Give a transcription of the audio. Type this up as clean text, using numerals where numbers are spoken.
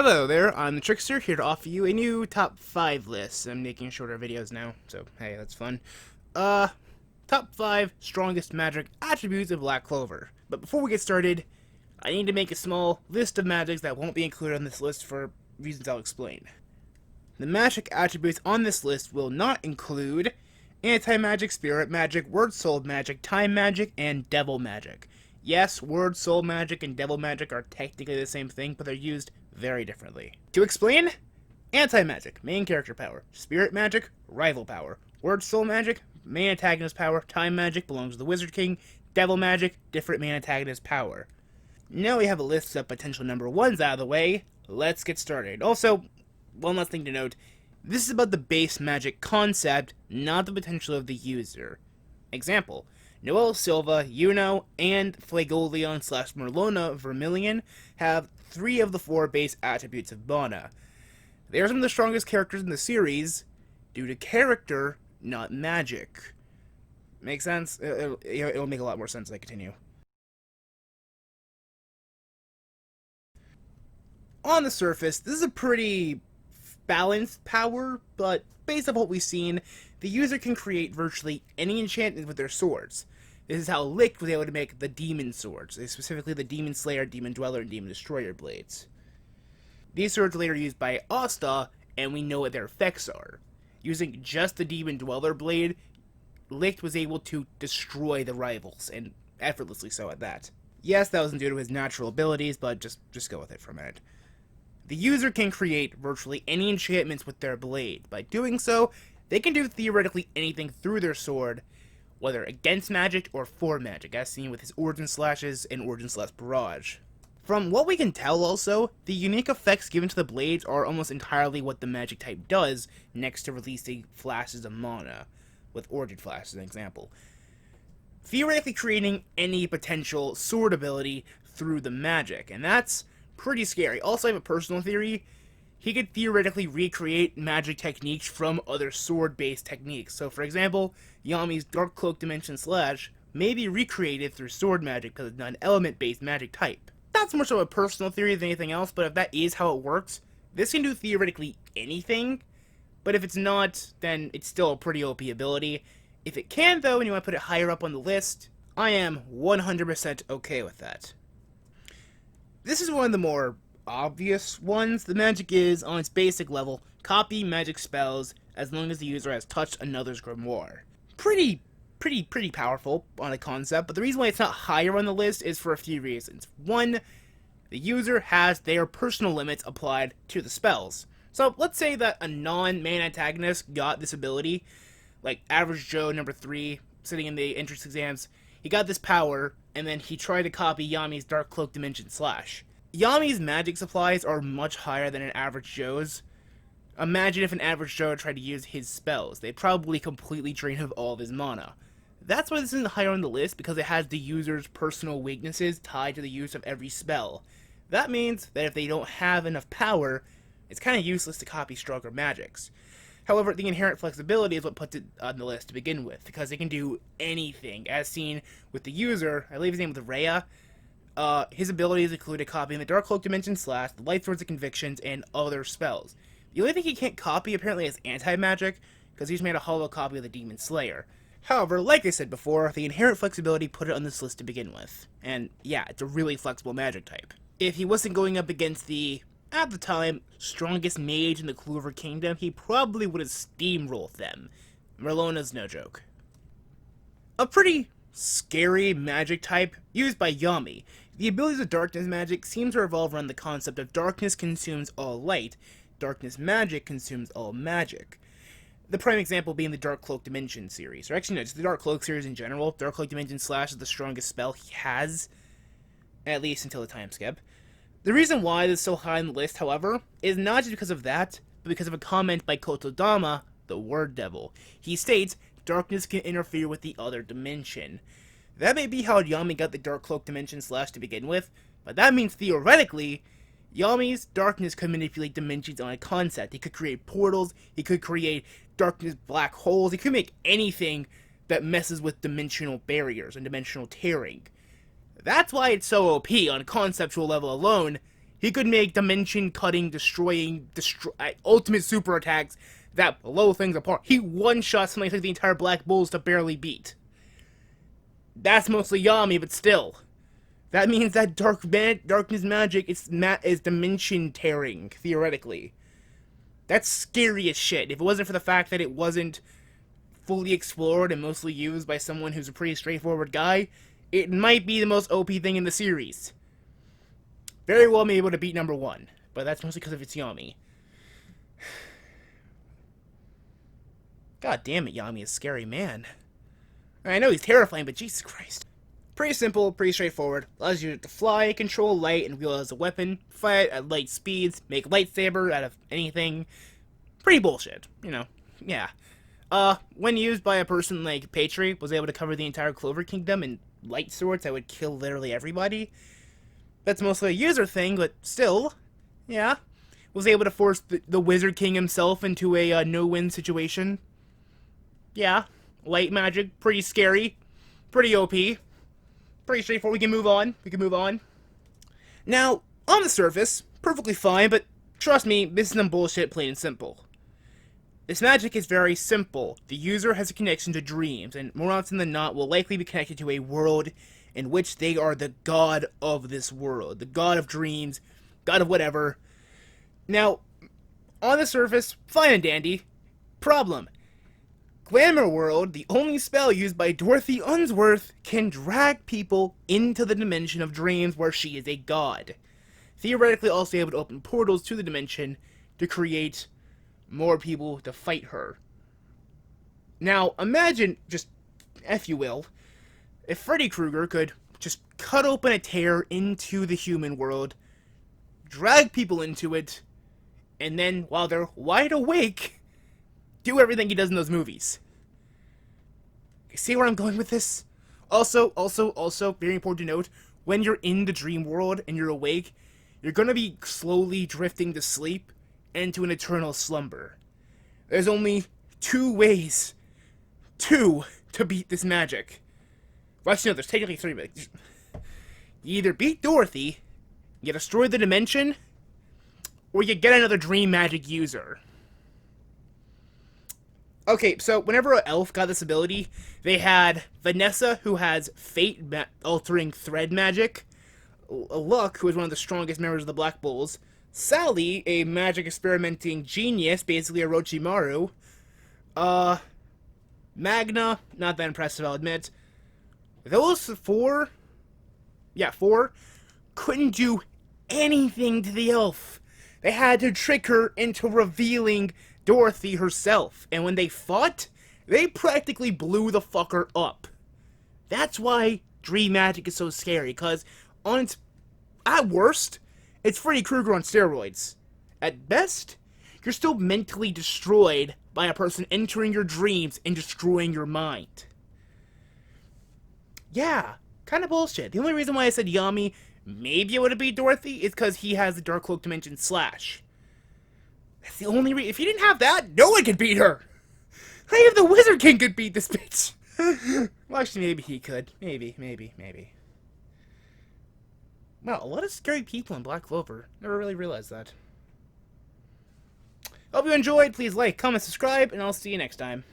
Hello there, I'm the Trickster, here to offer you a new top 5 list. I'm making shorter videos now, so hey, that's fun. Top 5 strongest magic attributes of Black Clover. But before we get started, I need to make a small list of magics that won't be included on this list for reasons I'll explain. The magic attributes on this list will not include anti-magic, spirit magic, word soul magic, time magic, and devil magic. Yes, word soul magic and devil magic are technically the same thing, but they're used very differently. To explain, anti-magic, main character power. Spirit magic, rival power. Word soul magic, main antagonist power. Time magic belongs to the Wizard King. Devil magic, different main antagonist power. Now we have a list of potential number ones out of the way, let's get started. Also, one last thing to note, this is about the base magic concept, not the potential of the user. Example, Noelle Silva, Yuno, and Flagoleon / Merlona Vermilion have 3 of the 4 base attributes of Mana. They are some of the strongest characters in the series due to character, not magic. Make sense? It'll make a lot more sense as I continue. On the surface, this is a pretty balanced power, but based on what we've seen, the user can create virtually any enchantment with their swords. This is how Licht was able to make the Demon Swords, specifically the Demon Slayer, Demon Dweller, and Demon Destroyer blades. These swords are later used by Asta, and we know what their effects are. Using just the Demon Dweller blade, Licht was able to destroy the rivals, and effortlessly so at that. Yes, that wasn't due to his natural abilities, but just go with it for a minute. The user can create virtually any enchantments with their blade. By doing so, they can do theoretically anything through their sword, whether against magic or for magic, as seen with his Origin Slashes and Origin Slash Barrage. From what we can tell also, the unique effects given to the blades are almost entirely what the magic type does, next to releasing flashes of mana, with Origin Flash as an example. Theoretically creating any potential sword ability through the magic, and that's pretty scary. Also, I have a personal theory. He could theoretically recreate magic techniques from other sword-based techniques. So, for example, Yami's Dark Cloak Dimension Slash may be recreated through sword magic because it's not an element-based magic type. That's more so a personal theory than anything else, but if that is how it works, this can do theoretically anything, but if it's not, then it's still a pretty OP ability. If it can, though, and you want to put it higher up on the list, I am 100% okay with that. This is one of the more obvious ones. The magic is, on its basic level, copy magic spells as long as the user has touched another's grimoire. Pretty powerful on a concept, but the reason why it's not higher on the list is for a few reasons. One, the user has their personal limits applied to the spells. So let's say that a non-main antagonist got this ability, like Average Joe number 3, sitting in the entrance exams. He got this power, and then he tried to copy Yami's Dark Cloak Dimension Slash. Yami's magic supplies are much higher than an Average Joe's. Imagine if an Average Joe tried to use his spells. They'd probably completely drain him of all of his mana. That's why this isn't higher on the list, because it has the user's personal weaknesses tied to the use of every spell. That means that if they don't have enough power, it's kind of useless to copy stronger magics. However, the inherent flexibility is what puts it on the list to begin with, because it can do anything, as seen with the user. I believe his name was Rhea. His abilities include copying the Dark Cloak Dimension Slash, the Light Swords of Convictions, and other spells. The only thing he can't copy, apparently, is anti-magic, because he's made a hollow copy of the Demon Slayer. However, like I said before, the inherent flexibility put it on this list to begin with. And yeah, it's a really flexible magic type. If he wasn't going up against the, at the time, strongest mage in the Clover Kingdom, he probably would have steamrolled them. Merlona's no joke. A pretty scary magic type used by Yami. The abilities of darkness magic seem to revolve around the concept of darkness consumes all light, darkness magic consumes all magic. The prime example being the Dark Cloak Dimension series, or actually no, just the Dark Cloak series in general. Dark Cloak Dimension Slash is the strongest spell he has, at least until the time skip. The reason why this is so high on the list, however, is not just because of that, but because of a comment by Kotodama, the Word Devil. He states, darkness can interfere with the other dimension. That may be how Yami got the Dark Cloak Dimension Slash to begin with, but that means theoretically, Yami's darkness could manipulate dimensions on a concept. He could create portals, he could create darkness black holes, he could make anything that messes with dimensional barriers and dimensional tearing. That's why it's so OP on a conceptual level alone, He could make dimension-cutting, ultimate super attacks that blow things apart. He one-shot something like the entire Black Bulls to barely beat. That's mostly Yami, but still. That means that darkness magic is dimension-tearing, theoretically. That's scary as shit. If it wasn't for the fact that it wasn't fully explored and mostly used by someone who's a pretty straightforward guy, it might be the most OP thing in the series. Very well be able to beat number 1, but that's mostly because of its Yami. God damn it, Yami is a scary man. I know he's terrifying, but Jesus Christ. Pretty simple, pretty straightforward. Allows you to fly, control light, and wield as a weapon, fight at light speeds, make lightsaber out of anything. Pretty bullshit, you know. Yeah. When used by a person like Patri, was able to cover the entire Clover Kingdom in light swords that would kill literally everybody. That's mostly a user thing, but still, yeah. Was able to force the Wizard King himself into a no-win situation. Yeah. Light magic, pretty scary, pretty OP. Pretty straightforward. We can move on. Now, on the surface, perfectly fine, but trust me, this is some bullshit, plain and simple. This magic is very simple. The user has a connection to dreams, and more often than not will likely be connected to a world in which they are the god of this world. The god of dreams, god of whatever. Now, on the surface, fine and dandy. Problem. Glamour World, the only spell used by Dorothy Unsworth, can drag people into the dimension of dreams where she is a god. Theoretically also able to open portals to the dimension to create more people to fight her. Now, imagine, just, if you will, if Freddy Krueger could just cut open a tear into the human world, drag people into it, and then, while they're wide awake, do everything he does in those movies. You see where I'm going with this? Also, very important to note, when you're in the dream world and you're awake, you're gonna be slowly drifting to sleep and to an eternal slumber. There's only 2 ways to beat this magic. Well, actually, no, there's technically 3, but you either beat Dorothy, you destroy the dimension, or you get another dream magic user. Okay, so whenever an elf got this ability, they had Vanessa, who has fate-altering thread magic, Luck, who is one of the strongest members of the Black Bulls, Sally, a magic-experimenting genius, basically a Orochimaru, Magna, not that impressive, I'll admit. Those 4, couldn't do anything to the elf. They had to trick her into revealing Dorothy herself, and when they fought, they practically blew the fucker up. That's why dream magic is so scary, because at worst, it's Freddy Krueger on steroids. At best, you're still mentally destroyed by a person entering your dreams and destroying your mind. Yeah, kind of bullshit. The only reason why I said Yami maybe it would beat Dorothy is because he has the Dark Cloak Dimension Slash. That's the only reason. If he didn't have that, no one could beat her. Not even the Wizard King could beat this bitch. Well, actually, maybe he could. Maybe. Wow, a lot of scary people in Black Clover. Never really realized that. Hope you enjoyed. Please like, comment, subscribe, and I'll see you next time.